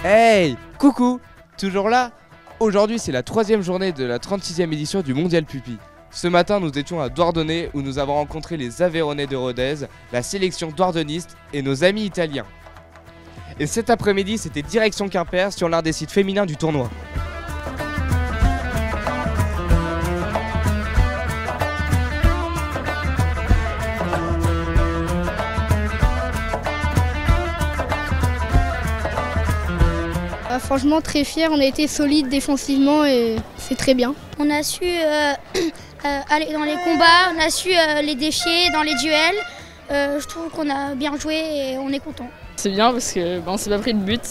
Hey, coucou, toujours là? Aujourd'hui c'est la 3e journée de la 36e édition du Mondial Pupi. Ce matin nous étions à Douarnenez où nous avons rencontré les Aveyronnais de Rodez, la sélection douardeniste et nos amis italiens. Et cet après-midi c'était direction Quimper sur l'un des sites féminins du tournoi. Franchement très fiers, on a été solide défensivement et c'est très bien. On a su aller dans les combats, on a su les défier dans les duels. Je trouve qu'on a bien joué et on est content. C'est bien parce que on s'est pas pris de but,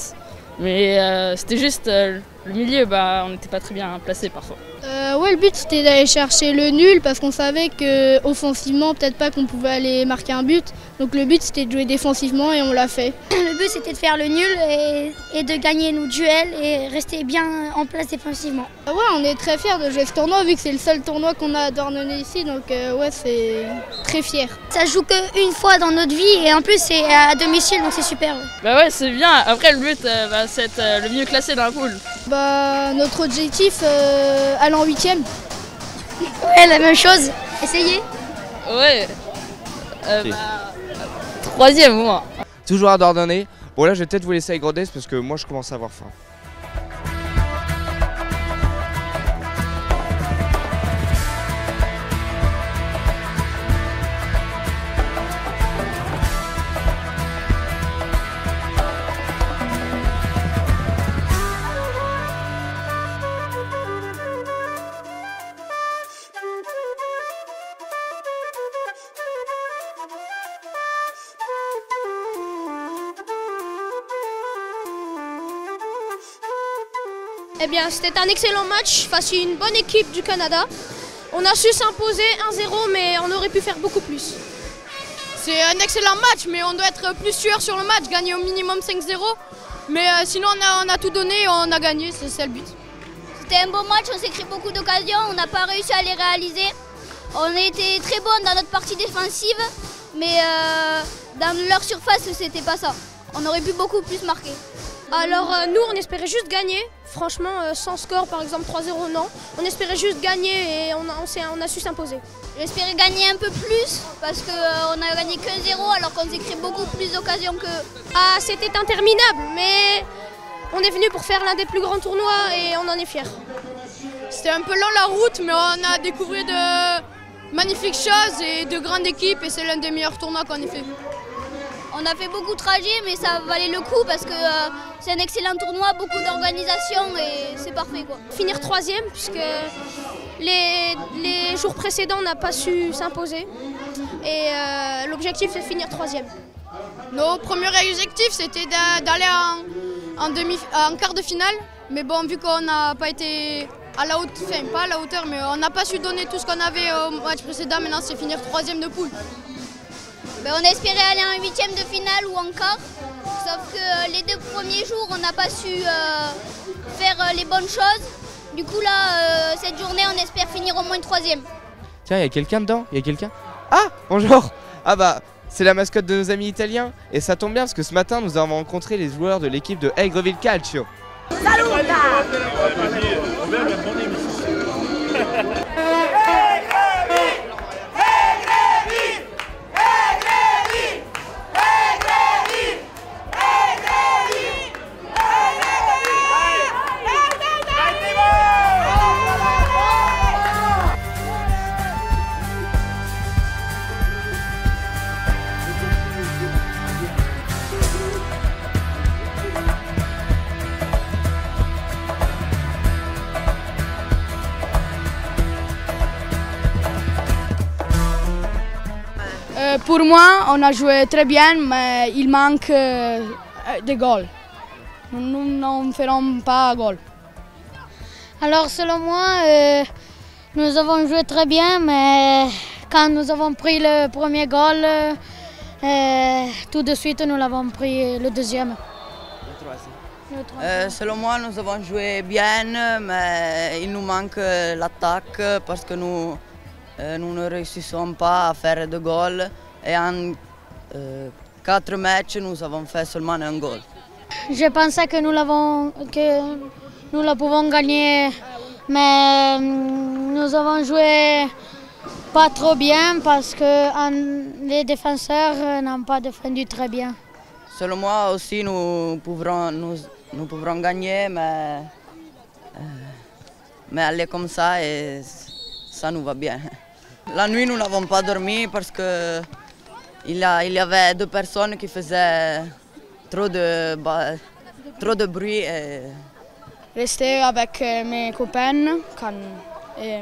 mais c'était juste le milieu, on n'était pas très bien placé parfois. Ouais, le but c'était d'aller chercher le nul parce qu'on savait que offensivement peut-être pas qu'on pouvait aller marquer un but. Donc le but c'était de jouer défensivement et on l'a fait. Le but c'était de faire le nul et de gagner nos duels et rester bien en place défensivement. Ouais, on est très fiers de jouer ce tournoi vu que c'est le seul tournoi qu'on a à Douarnenez ici, donc ouais, c'est très fier. Ça joue qu'une fois dans notre vie et en plus c'est à domicile donc c'est super. Bah ouais, c'est bien. Après le but c'est être le mieux classé dans la poule. Notre objectif aller en 8e. Ouais, la même chose. Essayez. Ouais. 3e moi. Toujours à Douarnenez. Bon là je vais peut-être vous laisser avec Rodez parce que moi je commence à avoir faim. Eh bien, c'était un excellent match face à une bonne équipe du Canada. On a su s'imposer 1-0, mais on aurait pu faire beaucoup plus. C'est un excellent match, mais on doit être plus sûr sur le match, gagner au minimum 5-0. Mais sinon, on a tout donné et on a gagné, c'est le but. C'était un bon match, on s'est créé beaucoup d'occasions, on n'a pas réussi à les réaliser. On a été très bon dans notre partie défensive, mais dans leur surface, c'était pas ça. On aurait pu beaucoup plus marquer. Alors nous, on espérait juste gagner. Franchement, sans score, par exemple 3-0, non. On espérait juste gagner et on a su s'imposer. J'espérais gagner un peu plus parce qu'on a gagné que 0 alors qu'on s'est créé beaucoup plus d'occasions que... Ah, c'était interminable, mais on est venu pour faire l'un des plus grands tournois et on en est fiers. C'était un peu long la route, mais on a découvert de magnifiques choses et de grandes équipes et c'est l'un des meilleurs tournois qu'on ait fait. On a fait beaucoup de trajets, mais ça valait le coup parce que c'est un excellent tournoi, beaucoup d'organisation et c'est parfait, quoi. Finir 3e puisque les jours précédents on n'a pas su s'imposer et l'objectif c'est de finir 3e. Nos premiers objectifs c'était d'aller en quart de finale, mais bon, vu qu'on n'a pas été à la hauteur, enfin pas à la hauteur, mais on n'a pas su donner tout ce qu'on avait au match précédent, maintenant c'est finir 3e de poule. On espérait aller en 8e de finale ou encore, sauf que les 2 premiers jours on n'a pas su faire les bonnes choses. Du coup là, cette journée on espère finir au moins 3e. Tiens, il y a quelqu'un dedans? Il y a quelqu'un? Ah, bonjour! Ah bah, c'est la mascotte de nos amis italiens. Et ça tombe bien parce que ce matin nous avons rencontré les joueurs de l'équipe de Aigreville Calcio. Pour moi, on a joué très bien, mais il manque des goals. Nous ne ferons pas de goal. Alors selon moi, nous avons joué très bien, mais quand nous avons pris le premier goal, tout de suite nous l'avons pris le deuxième. Selon moi, nous avons joué bien, mais il nous manque l'attaque parce que nous ne réussissons pas à faire de goal. Et en 4 matchs, nous avons fait seulement un goal. Je pensais que nous la pouvons gagner, mais nous avons joué pas trop bien parce que les défenseurs n'ont pas défendu très bien. Selon moi aussi, nous pourrons gagner, mais aller comme ça, et ça nous va bien. La nuit, nous n'avons pas dormi parce que il y avait 2 personnes qui faisaient trop de bruit. Rester avec mes copains et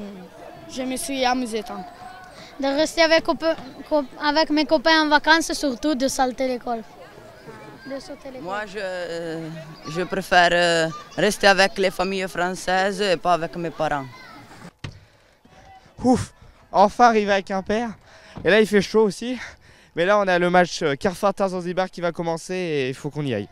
je me suis amusée tant. De rester avec mes copains en vacances, surtout de sauter l'école. Moi, je préfère rester avec les familles françaises et pas avec mes parents. Ouf, enfin arrivé à Quimper. Et là il fait chaud aussi. Mais là on a le match Carrefour-Zanzibar qui va commencer et il faut qu'on y aille.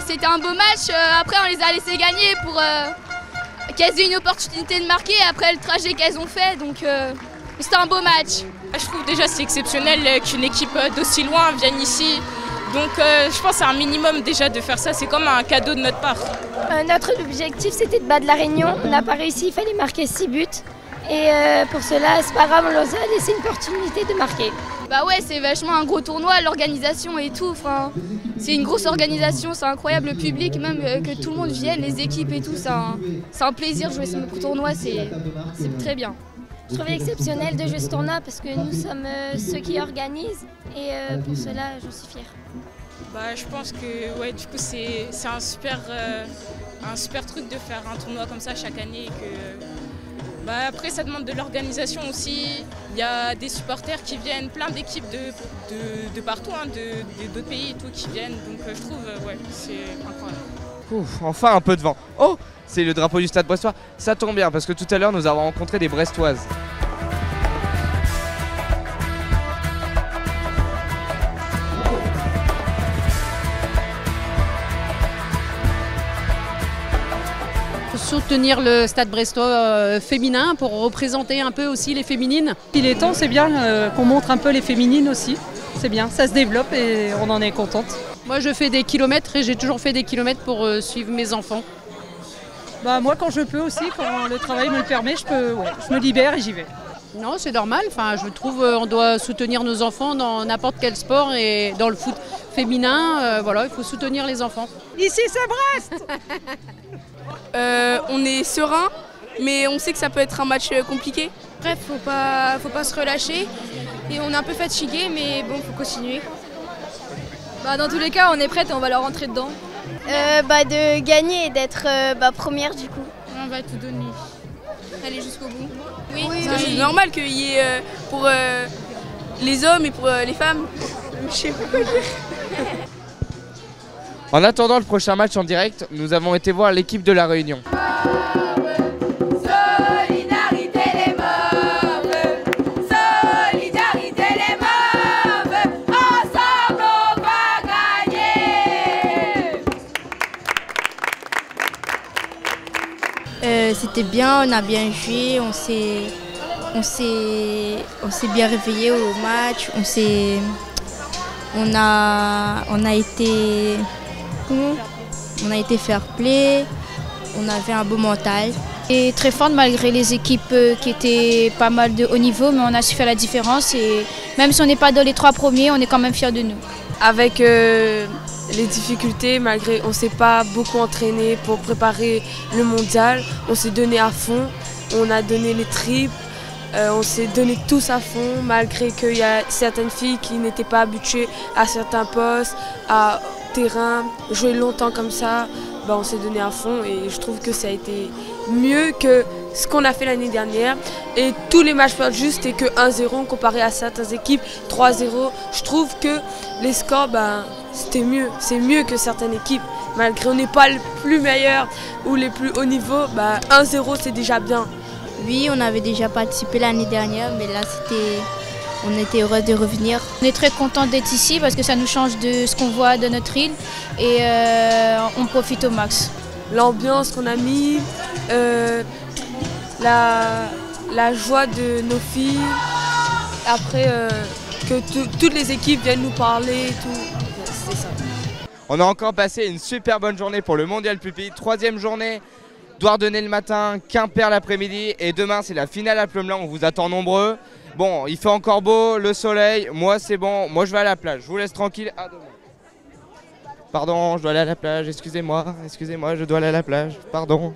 C'était un beau match, après on les a laissés gagner pour qu'elles aient une opportunité de marquer après le trajet qu'elles ont fait, donc c'était un beau match. Je trouve déjà c'est exceptionnel qu'une équipe d'aussi loin vienne ici, donc je pense que c'est un minimum déjà de faire ça, c'est comme un cadeau de notre part. Notre objectif c'était de battre la Réunion, on n'a pas réussi, il fallait marquer 6 buts et pour cela c'est pas grave, on leur a laissé une opportunité de marquer. Bah ouais, c'est vachement un gros tournoi, l'organisation et tout, enfin, c'est une grosse organisation, c'est incroyable, le public, même que tout le monde vienne, les équipes et tout, c'est un plaisir de jouer ce tournoi, c'est très bien. Je trouvais exceptionnel de jouer ce tournoi parce que nous sommes ceux qui organisent et pour cela je suis fière. Bah, je pense que ouais, du coup c'est un super truc de faire un tournoi comme ça chaque année. Bah, après ça demande de l'organisation aussi, il y a des supporters qui viennent, plein d'équipes de partout, hein, d'autres pays et tout qui viennent, donc je trouve ouais, c'est incroyable. Ouf, enfin un peu de vent. Oh, c'est le drapeau du Stade Brestois, ça tombe bien parce que tout à l'heure nous avons rencontré des Brestoises. Soutenir le Stade Brestois féminin pour représenter un peu aussi les féminines. Il est temps, c'est bien qu'on montre un peu les féminines aussi. C'est bien, ça se développe et on en est contente. Moi je fais des kilomètres et j'ai toujours fait des kilomètres pour suivre mes enfants. Bah, moi quand je peux aussi, quand le travail me le permet, je me libère et j'y vais. Non, c'est normal, enfin, je trouve on doit soutenir nos enfants dans n'importe quel sport et dans le foot féminin, voilà, il faut soutenir les enfants. Ici c'est Brest. On est serein, mais on sait que ça peut être un match compliqué. Bref, faut pas se relâcher. Et on est un peu fatigué, mais bon, faut continuer. Bah, dans tous les cas, on est prête et on va leur rentrer dedans. De gagner et d'être première du coup. On va tout donner. Aller jusqu'au bout. Oui, oui, c'est normal qu'il y ait pour les hommes et pour les femmes. Je sais pas quoi dire. En attendant le prochain match en direct, nous avons été voir l'équipe de La Réunion. Solidarité les mauves, solidarité les mauves, ensemble on va gagner. C'était bien, on a bien joué, on s'est bien réveillé au match, on a été fair play, on avait un beau mental. Et très forte malgré les équipes qui étaient pas mal de haut niveau, mais on a su faire la différence et même si on n'est pas dans les 3 premiers, on est quand même fiers de nous. Avec les difficultés, malgré on ne s'est pas beaucoup entraîné pour préparer le mondial, on s'est donné à fond, on a donné les tripes. On s'est donné tous à fond, malgré qu'il y a certaines filles qui n'étaient pas habituées à certains postes, à terrain, jouer longtemps comme ça, on s'est donné à fond et je trouve que ça a été mieux que ce qu'on a fait l'année dernière. Et tous les matchs perdus, c'était que 1-0 comparé à certaines équipes, 3-0. Je trouve que les scores, c'était mieux. C'est mieux que certaines équipes malgré on n'est pas le plus meilleur ou les plus haut niveau, 1-0 c'est déjà bien. Oui, on avait déjà participé l'année dernière, mais là on était heureux de revenir. On est très content d'être ici parce que ça nous change de ce qu'on voit de notre île et on profite au max. L'ambiance qu'on a mis, la joie de nos filles, après que toutes les équipes viennent nous parler et tout, c'est ça. On a encore passé une super bonne journée pour le Mondial Pupille. 3e journée, Douarnenez le matin, Quimper l'après-midi et demain c'est la finale à Pleumelin, on vous attend nombreux. Bon, il fait encore beau, le soleil, moi c'est bon, moi je vais à la plage, je vous laisse tranquille, à demain. Pardon, je dois aller à la plage, excusez-moi, je dois aller à la plage, pardon.